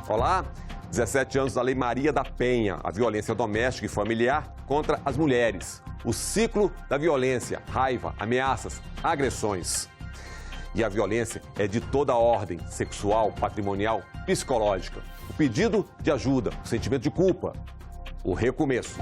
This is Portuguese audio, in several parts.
Olá, 17 anos da Lei Maria da Penha, a violência doméstica e familiar contra as mulheres. O ciclo da violência, raiva, ameaças, agressões. E a violência é de toda a ordem, sexual, patrimonial, psicológica. O pedido de ajuda, o sentimento de culpa, o recomeço.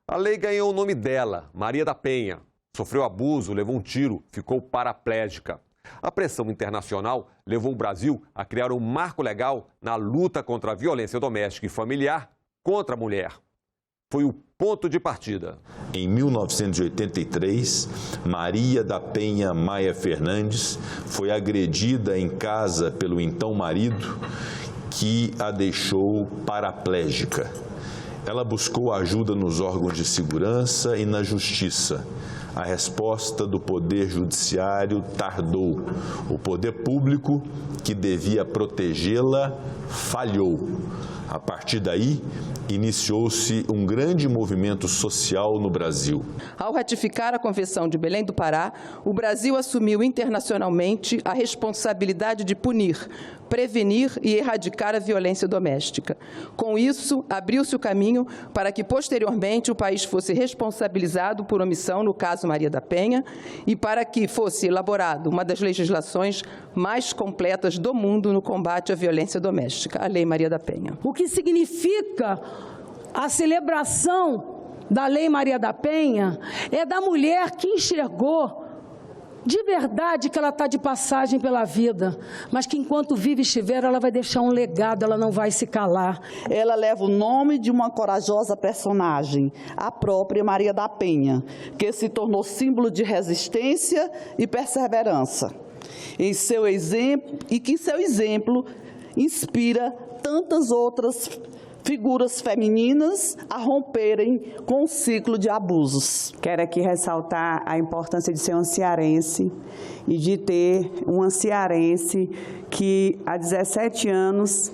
A lei ganhou o nome dela, Maria da Penha. Sofreu abuso, levou um tiro, ficou paraplégica. A pressão internacional levou o Brasil a criar um marco legal na luta contra a violência doméstica e familiar contra a mulher. Foi o ponto de partida. Em 1983, Maria da Penha Maia Fernandes foi agredida em casa pelo então marido, que a deixou paraplégica. Ela buscou ajuda nos órgãos de segurança e na justiça. A resposta do Poder Judiciário tardou. O poder público, que devia protegê-la, falhou. A partir daí, iniciou-se um grande movimento social no Brasil. Ao ratificar a Convenção de Belém do Pará, o Brasil assumiu internacionalmente a responsabilidade de punir, prevenir e erradicar a violência doméstica. Com isso, abriu-se o caminho para que, posteriormente, o país fosse responsabilizado por omissão no caso Maria da Penha e para que fosse elaborada uma das legislações mais completas do mundo no combate à violência doméstica, a Lei Maria da Penha. O que significa a celebração da Lei Maria da Penha é da mulher que enxergou de verdade que ela está de passagem pela vida, mas que enquanto vive e estiver, ela vai deixar um legado, ela não vai se calar. Ela leva o nome de uma corajosa personagem, a própria Maria da Penha, que se tornou símbolo de resistência e perseverança. E que em seu exemplo inspira tantas outras figuras femininas a romperem com o ciclo de abusos. Quero aqui ressaltar a importância de ser uma cearense e de ter uma cearense que há 17 anos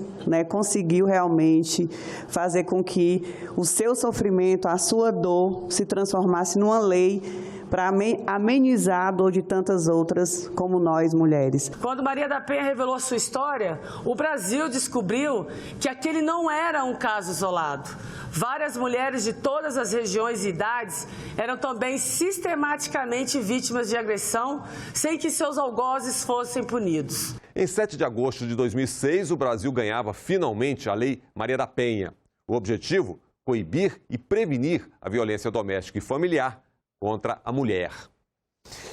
conseguiu realmente fazer com que o seu sofrimento, a sua dor se transformasse numa lei para amenizar a dor de tantas outras como nós, mulheres. Quando Maria da Penha revelou a sua história, o Brasil descobriu que aquele não era um caso isolado. Várias mulheres de todas as regiões e idades eram também sistematicamente vítimas de agressão, sem que seus algozes fossem punidos. Em 7 de agosto de 2006, o Brasil ganhava finalmente a Lei Maria da Penha. O objetivo? Coibir e prevenir a violência doméstica e familiar contra a mulher.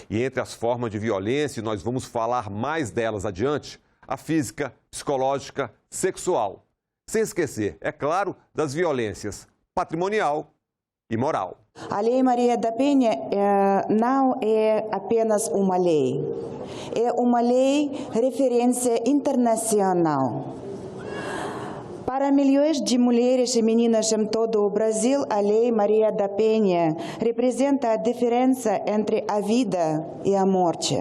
E entre as formas de violência, nós vamos falar mais delas adiante, a física, psicológica, sexual. Sem esquecer, é claro, das violências patrimonial e moral. A Lei Maria da Penha não é apenas uma lei, é uma lei referência internacional. Para milhões de mulheres e meninas em todo o Brasil, a Lei Maria da Penha representa a diferença entre a vida e a morte.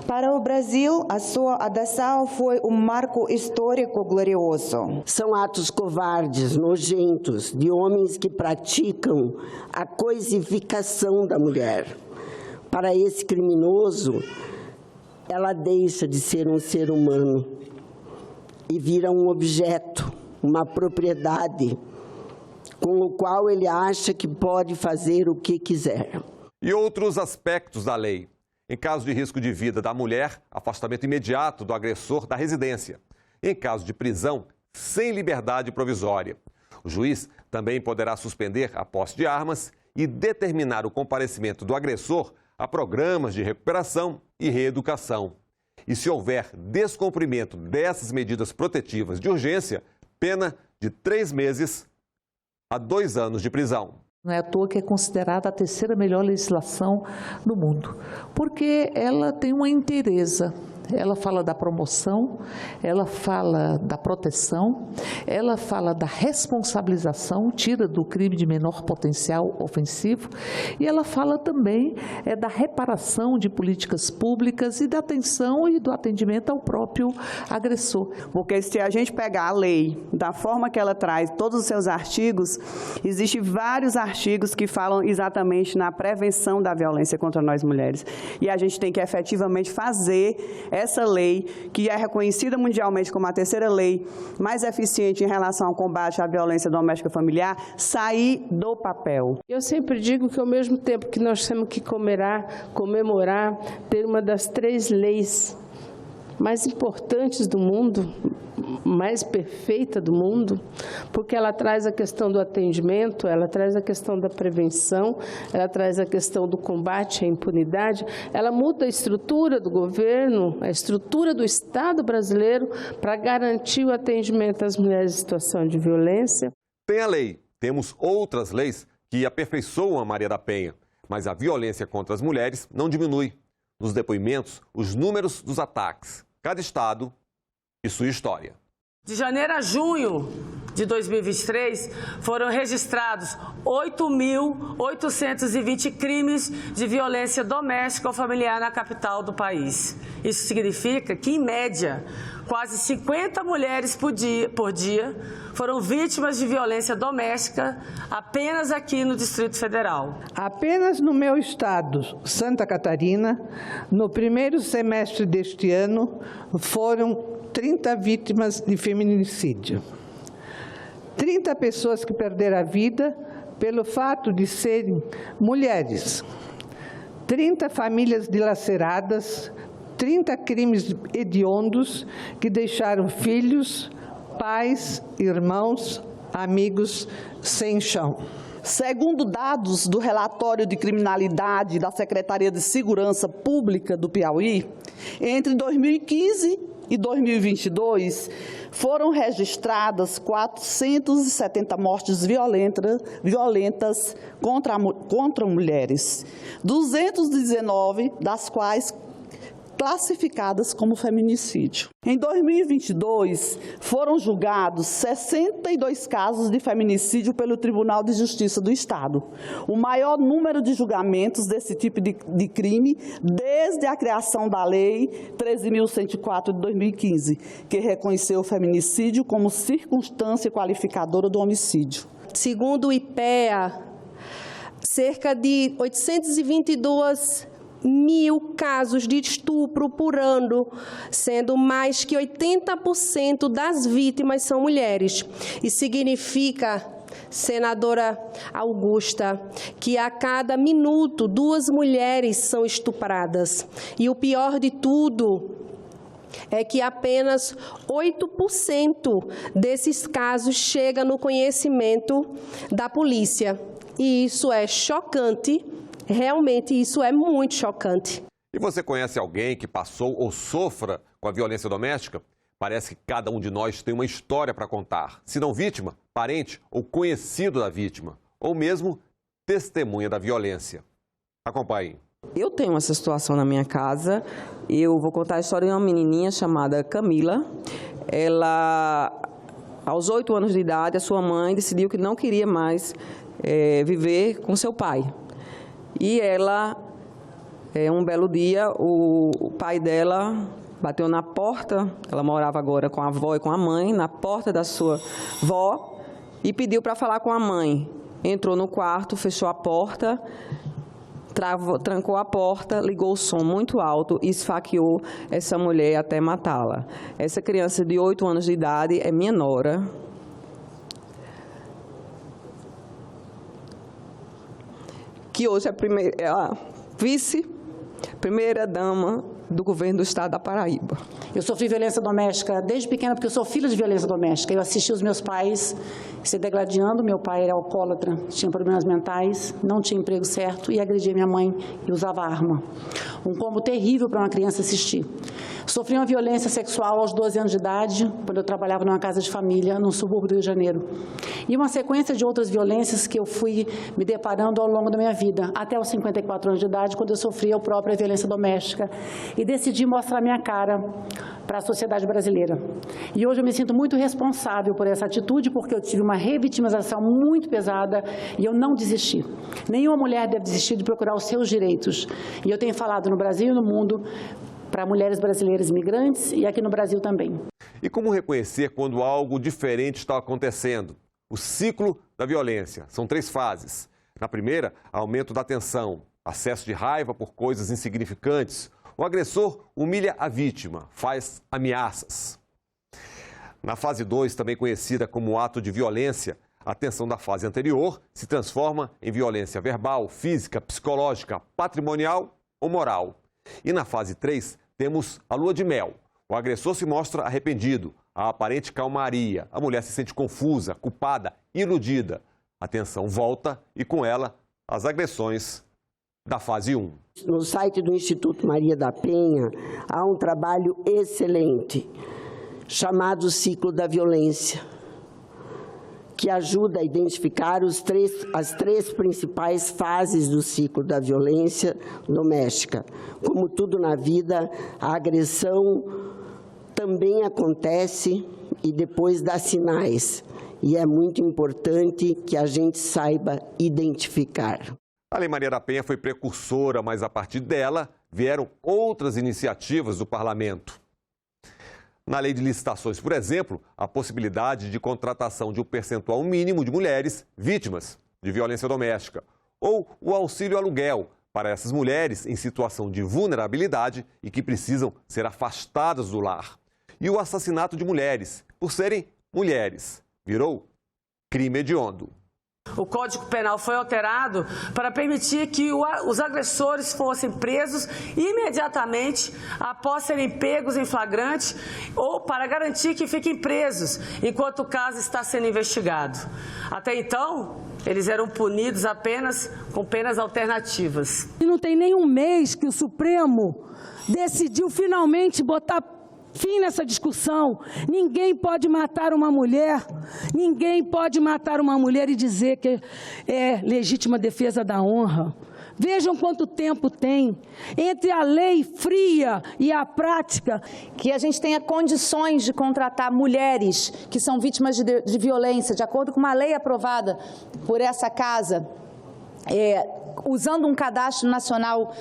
Para o Brasil, a sua adoção foi um marco histórico glorioso. São atos covardes, nojentos, de homens que praticam a coisificação da mulher. Para esse criminoso, ela deixa de ser um ser humano e vira um objeto, uma propriedade, com o qual ele acha que pode fazer o que quiser. E outros aspectos da lei. Em caso de risco de vida da mulher, afastamento imediato do agressor da residência. Em caso de prisão, sem liberdade provisória. O juiz também poderá suspender a posse de armas e determinar o comparecimento do agressor a programas de recuperação e reeducação. E se houver descumprimento dessas medidas protetivas de urgência, pena de 3 meses a 2 anos de prisão. Não é à toa que é considerada a 3ª melhor legislação do mundo, porque ela tem uma inteireza. ela fala da promoção, ela fala da proteção, ela fala da responsabilização, tira do crime de menor potencial ofensivo, e ela fala também da reparação de políticas públicas e da atenção e do atendimento ao próprio agressor. Porque se a gente pegar a lei, da forma que ela traz todos os seus artigos, existem vários artigos que falam exatamente na prevenção da violência contra nós mulheres. E a gente tem que efetivamente fazer essa lei, que é reconhecida mundialmente como a terceira lei mais eficiente em relação ao combate à violência doméstica familiar, sair do papel. Eu sempre digo que ao mesmo tempo que nós temos que comemorar ter uma das 3 leis mais importantes do mundo, mais perfeita do mundo, porque ela traz a questão do atendimento, ela traz a questão da prevenção, ela traz a questão do combate à impunidade, ela muda a estrutura do governo, a estrutura do Estado brasileiro para garantir o atendimento às mulheres em situação de violência. Tem a lei, temos outras leis que aperfeiçoam a Maria da Penha, mas a violência contra as mulheres não diminui. Nos depoimentos, os números dos ataques. Cada estado e sua história. De janeiro a junho de 2023, foram registrados 8.820 crimes de violência doméstica ou familiar na capital do país. Isso significa que, em média, quase 50 mulheres por dia foram vítimas de violência doméstica apenas aqui no Distrito Federal. Apenas no meu estado, Santa Catarina, no primeiro semestre deste ano, foram 30 vítimas de feminicídio. 30 pessoas que perderam a vida pelo fato de serem mulheres. 30 famílias dilaceradas, 30 crimes hediondos que deixaram filhos, pais, irmãos, amigos sem chão. Segundo dados do relatório de criminalidade da Secretaria de Segurança Pública do Piauí, entre 2015 e 2022, foram registradas 470 mortes violentas contra mulheres, 219 das quais classificadas como feminicídio. Em 2022, foram julgados 62 casos de feminicídio pelo Tribunal de Justiça do Estado, o maior número de julgamentos desse tipo de crime desde a criação da Lei 13.104 de 2015, que reconheceu o feminicídio como circunstância qualificadora do homicídio. Segundo o IPEA, cerca de 822 mil casos de estupro por ano, sendo mais que 80% das vítimas são mulheres. Isso significa, senadora Augusta, que a cada minuto 2 mulheres são estupradas. E o pior de tudo é que apenas 8% desses casos chega no conhecimento da polícia. E isso é chocante. Realmente, isso é muito chocante. E você conhece alguém que passou ou sofra com a violência doméstica? Parece que cada um de nós tem uma história para contar. Se não vítima, parente ou conhecido da vítima, ou mesmo testemunha da violência. Acompanhe. Eu tenho essa situação na minha casa. Eu vou contar a história de uma menininha chamada Camila. Ela, aos 8 anos de idade, a sua mãe decidiu que não queria mais viver com seu pai. E ela, um belo dia, o pai dela bateu na porta, ela morava agora com a avó e com a mãe, na porta da sua avó, e pediu para falar com a mãe. Entrou no quarto, fechou a porta, trancou a porta, ligou o som muito alto e esfaqueou essa mulher até matá-la. Essa criança de 8 anos de idade é minha nora. Que hoje é a vice-primeira-dama do governo do estado da Paraíba. Eu sofri violência doméstica desde pequena, porque eu sou filha de violência doméstica. Eu assisti os meus pais se degladiando. Meu pai era alcoólatra, tinha problemas mentais, não tinha emprego certo e agredia minha mãe e usava arma. Um combo terrível para uma criança assistir. Sofri uma violência sexual aos 12 anos de idade, quando eu trabalhava numa casa de família, num subúrbio do Rio de Janeiro. e uma sequência de outras violências que eu fui me deparando ao longo da minha vida, até os 54 anos de idade, quando eu sofri a própria violência doméstica e decidi mostrar minha cara para a sociedade brasileira. E hoje eu me sinto muito responsável por essa atitude, porque eu tive uma revitimização muito pesada e eu não desisti. Nenhuma mulher deve desistir de procurar os seus direitos. E eu tenho falado no Brasil e no mundo para mulheres brasileiras imigrantes e aqui no Brasil também. E como reconhecer quando algo diferente está acontecendo? O ciclo da violência. São 3 fases. Na primeira, aumento da tensão, acesso de raiva por coisas insignificantes. O agressor humilha a vítima, faz ameaças. Na fase 2, também conhecida como ato de violência, a tensão da fase anterior se transforma em violência verbal, física, psicológica, patrimonial ou moral. E na fase 3, temos a lua de mel. O agressor se mostra arrependido, a aparente calmaria. A mulher se sente confusa, culpada, iludida. A tensão volta e, com ela, as agressões da fase 1. No site do Instituto Maria da Penha, há um trabalho excelente, chamado Ciclo da Violência, que ajuda a identificar as 3 principais fases do ciclo da violência doméstica. Como tudo na vida, a agressão também acontece e depois dá sinais. E é muito importante que a gente saiba identificar. A Lei Maria da Penha foi precursora, mas a partir dela vieram outras iniciativas do parlamento. Na lei de licitações, por exemplo, a possibilidade de contratação de um percentual mínimo de mulheres vítimas de violência doméstica, ou o auxílio aluguel para essas mulheres em situação de vulnerabilidade e que precisam ser afastadas do lar. E o assassinato de mulheres, por serem mulheres, virou crime hediondo. O Código Penal foi alterado para permitir que os agressores fossem presos imediatamente após serem pegos em flagrante ou para garantir que fiquem presos enquanto o caso está sendo investigado. Até então, eles eram punidos apenas com penas alternativas. E não tem nem um mês que o Supremo decidiu finalmente botar fim nessa discussão. Ninguém pode matar uma mulher, ninguém pode matar uma mulher e dizer que é legítima defesa da honra. Vejam quanto tempo tem entre a lei fria e a prática. Que a gente tenha condições de contratar mulheres que são vítimas de violência, de acordo com uma lei aprovada por essa casa, usando um cadastro nacional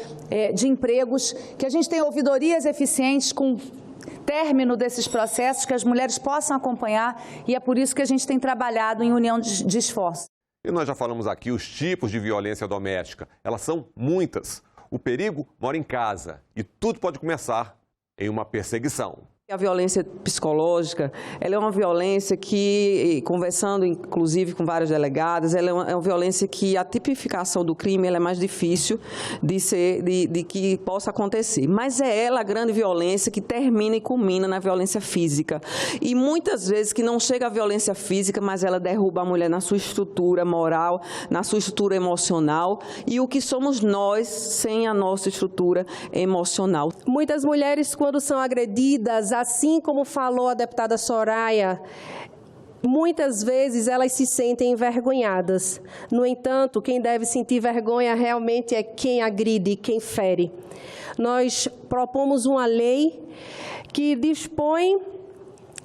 de empregos, que a gente tenha ouvidorias eficientes com término desses processos, que as mulheres possam acompanhar, e é por isso que a gente tem trabalhado em união de esforços. E nós já falamos aqui os tipos de violência doméstica. Elas são muitas. O perigo mora em casa e tudo pode começar em uma perseguição. A violência psicológica, ela é uma violência que, conversando inclusive com vários delegados, ela é uma violência que a tipificação do crime ela é mais difícil de que possa acontecer. Mas é ela a grande violência que termina e culmina na violência física. E muitas vezes que não chega à violência física, mas ela derruba a mulher na sua estrutura moral, na sua estrutura emocional. E o que somos nós sem a nossa estrutura emocional? Muitas mulheres, quando são agredidas, assim como falou a deputada Soraya, muitas vezes elas se sentem envergonhadas. No entanto, quem deve sentir vergonha realmente é quem agride, quem fere. Nós propomos uma lei que dispõe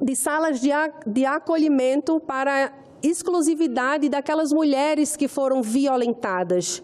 de salas de acolhimento para exclusividade daquelas mulheres que foram violentadas.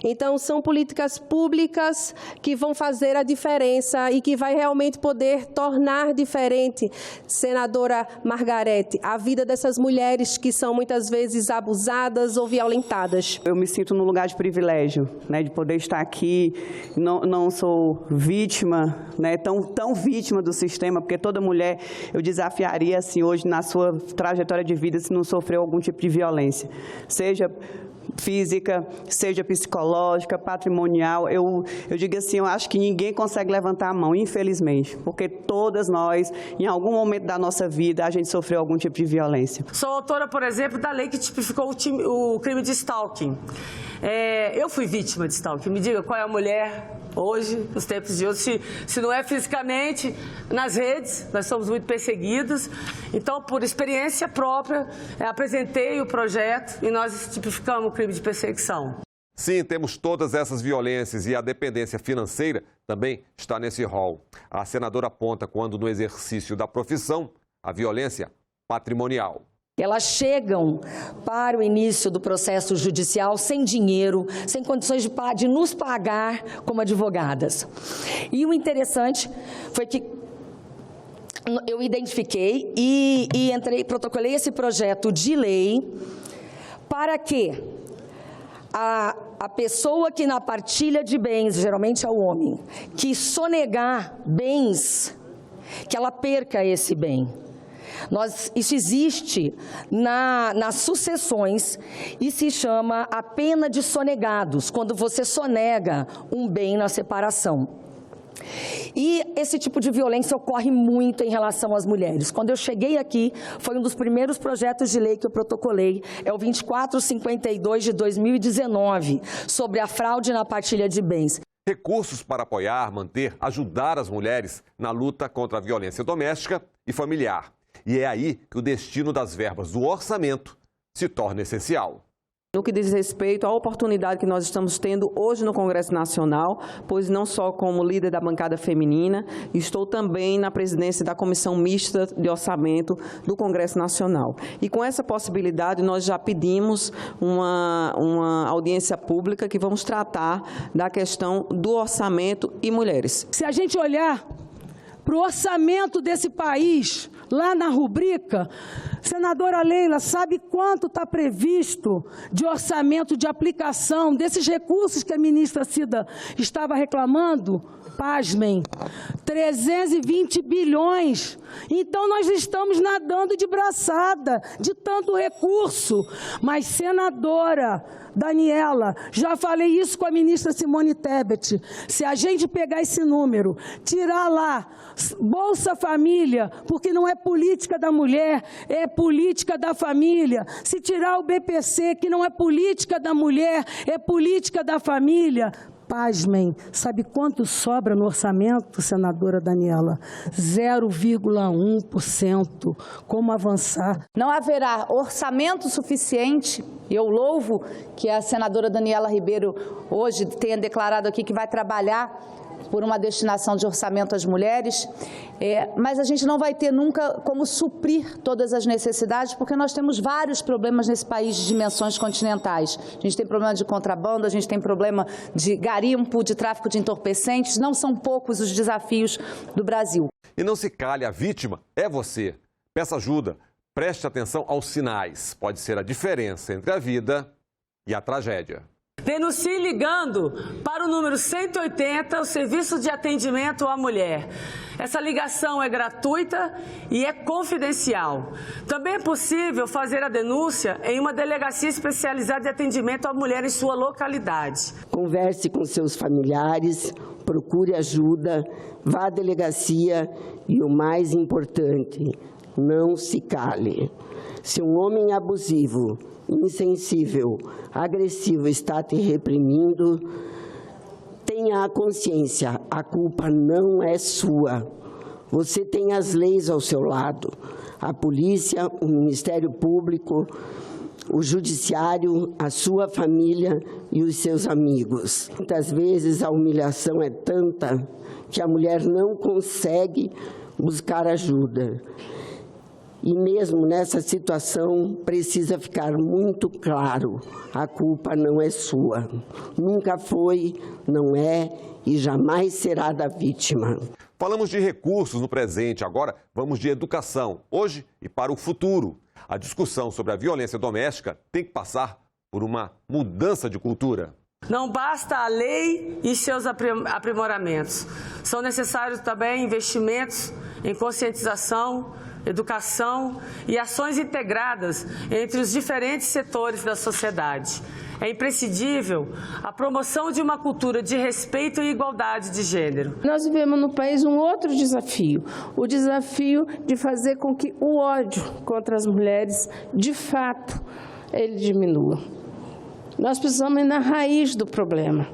Então, são políticas públicas que vão fazer a diferença e que vai realmente poder tornar diferente, senadora Margarete, a vida dessas mulheres que são muitas vezes abusadas ou violentadas. Eu me sinto num lugar de privilégio, né, de poder estar aqui. Não sou vítima, né, tão vítima do sistema, porque toda mulher eu desafiaria assim hoje na sua trajetória de vida se não sofreu algum tipo de violência, seja física, seja psicológica, patrimonial. Eu digo assim, eu acho que ninguém consegue levantar a mão, infelizmente, porque todas nós, em algum momento da nossa vida, a gente sofreu algum tipo de violência. Sou autora, por exemplo, da lei que tipificou o crime de stalking. Eu fui vítima de stalking. Me diga qual é a mulher hoje, nos tempos de hoje, se não é fisicamente, nas redes, nós somos muito perseguidos. Então, por experiência própria, apresentei o projeto e nós tipificamos o crime de perseguição. Sim, temos todas essas violências e a dependência financeira também está nesse rol. A senadora aponta quando no exercício da profissão, a violência patrimonial. Elas chegam para o início do processo judicial sem dinheiro, sem condições de nos pagar como advogadas. E o interessante foi que eu identifiquei e protocolei esse projeto de lei para que a pessoa que na partilha de bens, geralmente é o homem, que sonegar bens, que ela perca esse bem. Isso existe nas sucessões e se chama a pena de sonegados, quando você sonega um bem na separação. E esse tipo de violência ocorre muito em relação às mulheres. Quando eu cheguei aqui, foi um dos primeiros projetos de lei que eu protocolei, é o 2452 de 2019, sobre a fraude na partilha de bens. Recursos para apoiar, manter, ajudar as mulheres na luta contra a violência doméstica e familiar. E é aí que o destino das verbas do orçamento se torna essencial. No que diz respeito à oportunidade que nós estamos tendo hoje no Congresso Nacional, pois não só como líder da bancada feminina, estou também na presidência da Comissão Mista de Orçamento do Congresso Nacional. E com essa possibilidade, nós já pedimos uma audiência pública que vamos tratar da questão do orçamento e mulheres. Se a gente olhar para o orçamento desse país, lá na rubrica, senadora Leila, sabe quanto está previsto de orçamento de aplicação desses recursos que a ministra Cida estava reclamando? Pasmem, 320 bilhões. Então, nós estamos nadando de braçada, de tanto recurso. Mas, senadora Daniela, já falei isso com a ministra Simone Tebet, se a gente pegar esse número, tirar lá Bolsa Família, porque não é política da mulher, é política da família, se tirar o BPC, que não é política da mulher, é política da família, pasmem, sabe quanto sobra no orçamento, senadora Daniela? 0,1%. Como avançar? Não haverá orçamento suficiente. Eu louvo que a senadora Daniela Ribeiro hoje tenha declarado aqui que vai trabalhar por uma destinação de orçamento às mulheres, mas a gente não vai ter nunca como suprir todas as necessidades, porque nós temos vários problemas nesse país de dimensões continentais. A gente tem problema de contrabando, a gente tem problema de garimpo, de tráfico de entorpecentes, não são poucos os desafios do Brasil. E não se cale, a vítima é você. Peça ajuda, preste atenção aos sinais. Pode ser a diferença entre a vida e a tragédia. Denuncie ligando para o número 180, o Serviço de Atendimento à Mulher. Essa ligação é gratuita e é confidencial. Também é possível fazer a denúncia em uma delegacia especializada de atendimento à mulher em sua localidade. Converse com seus familiares, procure ajuda, vá à delegacia e o mais importante, não se cale. Se um homem abusivo, insensível, agressivo está te reprimindo, tenha a consciência, a culpa não é sua. Você tem as leis ao seu lado, a polícia, o Ministério Público, o Judiciário, a sua família e os seus amigos. Muitas vezes a humilhação é tanta que a mulher não consegue buscar ajuda. E mesmo nessa situação, precisa ficar muito claro, a culpa não é sua. Nunca foi, não é e jamais será da vítima. Falamos de recursos no presente, agora vamos de educação, hoje e para o futuro. A discussão sobre a violência doméstica tem que passar por uma mudança de cultura. Não basta a lei e seus aprimoramentos. São necessários também investimentos em conscientização, educação e ações integradas entre os diferentes setores da sociedade. É imprescindível a promoção de uma cultura de respeito e igualdade de gênero. Nós vivemos no país um outro desafio, o desafio de fazer com que o ódio contra as mulheres, de fato, ele diminua. Nós precisamos ir na raiz do problema.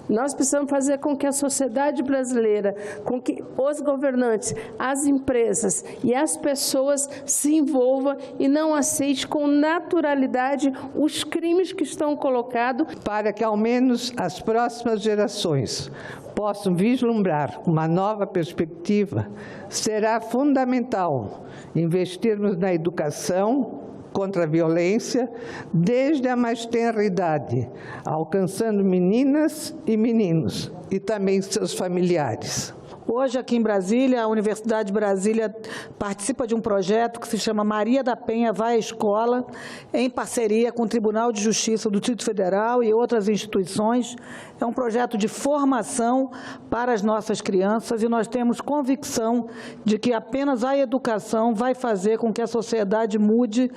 Nós precisamos fazer com que a sociedade brasileira, com que os governantes, as empresas e as pessoas se envolvam e não aceitem com naturalidade os crimes que estão colocados. Para que ao menos as próximas gerações possam vislumbrar uma nova perspectiva, será fundamental investirmos na educação contra a violência desde a mais tenra idade, alcançando meninas e meninos e também seus familiares. Hoje, aqui em Brasília, a Universidade de Brasília participa de um projeto que se chama Maria da Penha Vai à Escola, em parceria com o Tribunal de Justiça do Distrito Federal e outras instituições. É um projeto de formação para as nossas crianças e nós temos convicção de que apenas a educação vai fazer com que a sociedade mude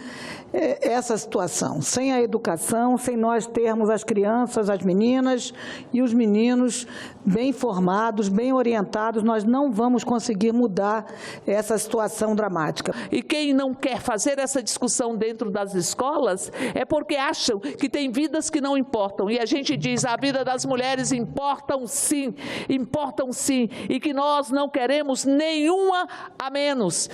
essa situação. Sem a educação, sem nós termos as crianças, as meninas e os meninos bem formados, bem orientados, nós não vamos conseguir mudar essa situação dramática. E quem não quer fazer essa discussão dentro das escolas é porque acham que tem vidas que não importam. E a gente diz, a vida das mulheres importam sim, e que nós não queremos nenhuma a menos,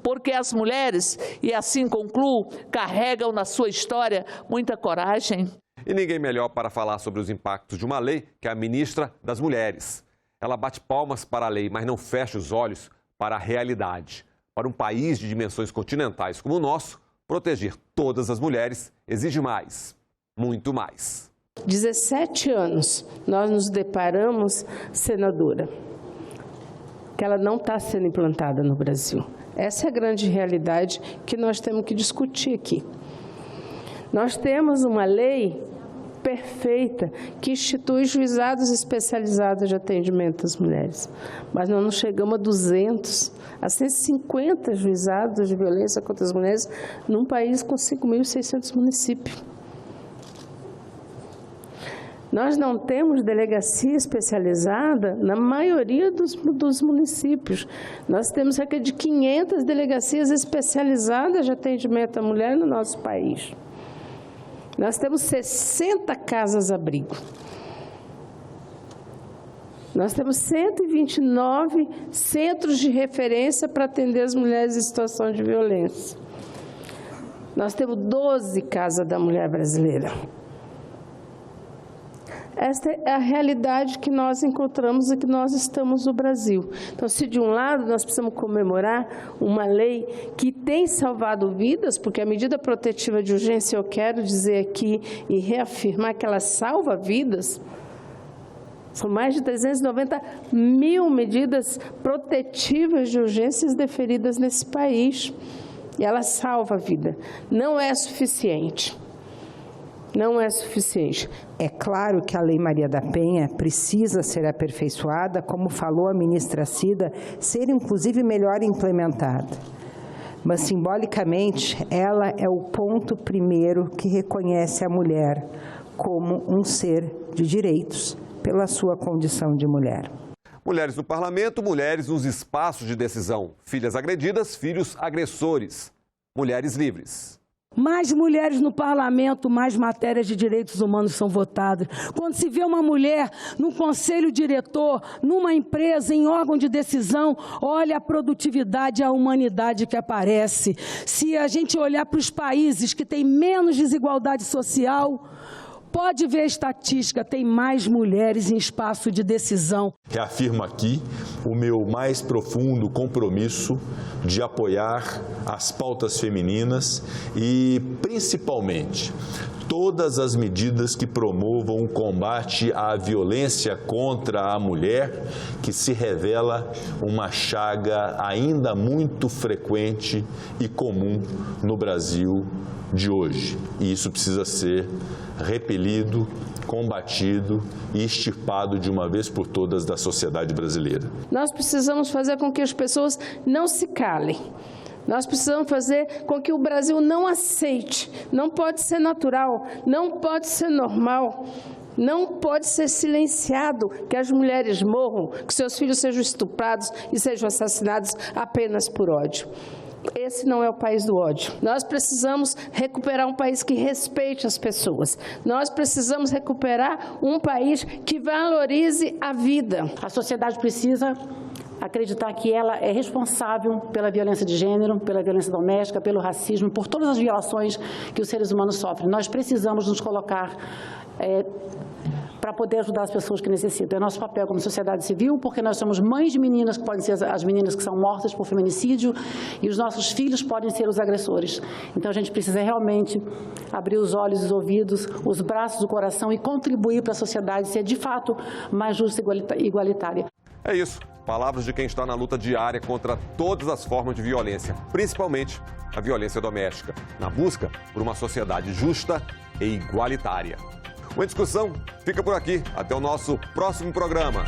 porque as mulheres, e assim concluo, carregam na sua história muita coragem. E ninguém melhor para falar sobre os impactos de uma lei que a ministra das Mulheres. Ela bate palmas para a lei, mas não fecha os olhos para a realidade. Para um país de dimensões continentais como o nosso, proteger todas as mulheres exige mais, muito mais. 17 anos nós nos deparamos, senadora, que ela não está sendo implantada no Brasil. Essa é a grande realidade que nós temos que discutir aqui. Nós temos uma lei perfeita que institui juizados especializados de atendimento às mulheres, mas nós não chegamos a 200, a 150 juizados de violência contra as mulheres num país com 5.600 municípios. Nós não temos delegacia especializada na maioria dos municípios. Nós temos cerca de 500 delegacias especializadas de atendimento à mulher no nosso país. Nós temos 60 casas-abrigo. Nós temos 129 centros de referência para atender as mulheres em situação de violência. Nós temos 12 casas da mulher brasileira. Esta é a realidade que nós encontramos e que nós estamos no Brasil. Então, se de um lado nós precisamos comemorar uma lei que tem salvado vidas, porque a medida protetiva de urgência, eu quero dizer aqui e reafirmar que ela salva vidas, são mais de 390 mil medidas protetivas de urgências deferidas nesse país, e ela salva a vida. Não é suficiente. Não é suficiente. É claro que a Lei Maria da Penha precisa ser aperfeiçoada, como falou a ministra Cida, ser inclusive melhor implementada. Mas, simbolicamente, ela é o ponto primeiro que reconhece a mulher como um ser de direitos, pela sua condição de mulher. Mulheres no parlamento, mulheres nos espaços de decisão. Filhas agredidas, filhos agressores. Mulheres livres. Mais mulheres no parlamento, mais matérias de direitos humanos são votadas. Quando se vê uma mulher num conselho diretor, numa empresa, em órgão de decisão, olha a produtividade e a humanidade que aparece. Se a gente olhar para os países que têm menos desigualdade social, pode ver a estatística, tem mais mulheres em espaço de decisão. Reafirmo aqui o meu mais profundo compromisso de apoiar as pautas femininas e, principalmente, todas as medidas que promovam o combate à violência contra a mulher, que se revela uma chaga ainda muito frequente e comum no Brasil de hoje. E isso precisa ser repelido, combatido e extirpado de uma vez por todas da sociedade brasileira. Nós precisamos fazer com que as pessoas não se calem. Nós precisamos fazer com que o Brasil não aceite, não pode ser natural, não pode ser normal, não pode ser silenciado que as mulheres morram, que seus filhos sejam estuprados e sejam assassinados apenas por ódio. Esse não é o país do ódio. Nós precisamos recuperar um país que respeite as pessoas. Nós precisamos recuperar um país que valorize a vida. A sociedade precisa acreditar que ela é responsável pela violência de gênero, pela violência doméstica, pelo racismo, por todas as violações que os seres humanos sofrem. Nós precisamos nos colocar para poder ajudar as pessoas que necessitam. É nosso papel como sociedade civil, porque nós somos mães de meninas, que podem ser as meninas que são mortas por feminicídio, e os nossos filhos podem ser os agressores. Então a gente precisa realmente abrir os olhos, os ouvidos, os braços, o coração e contribuir para a sociedade ser de fato mais justa e igualitária. É isso. Palavras de quem está na luta diária contra todas as formas de violência, principalmente a violência doméstica, na busca por uma sociedade justa e igualitária. O Em Discussão fica por aqui. Até o nosso próximo programa.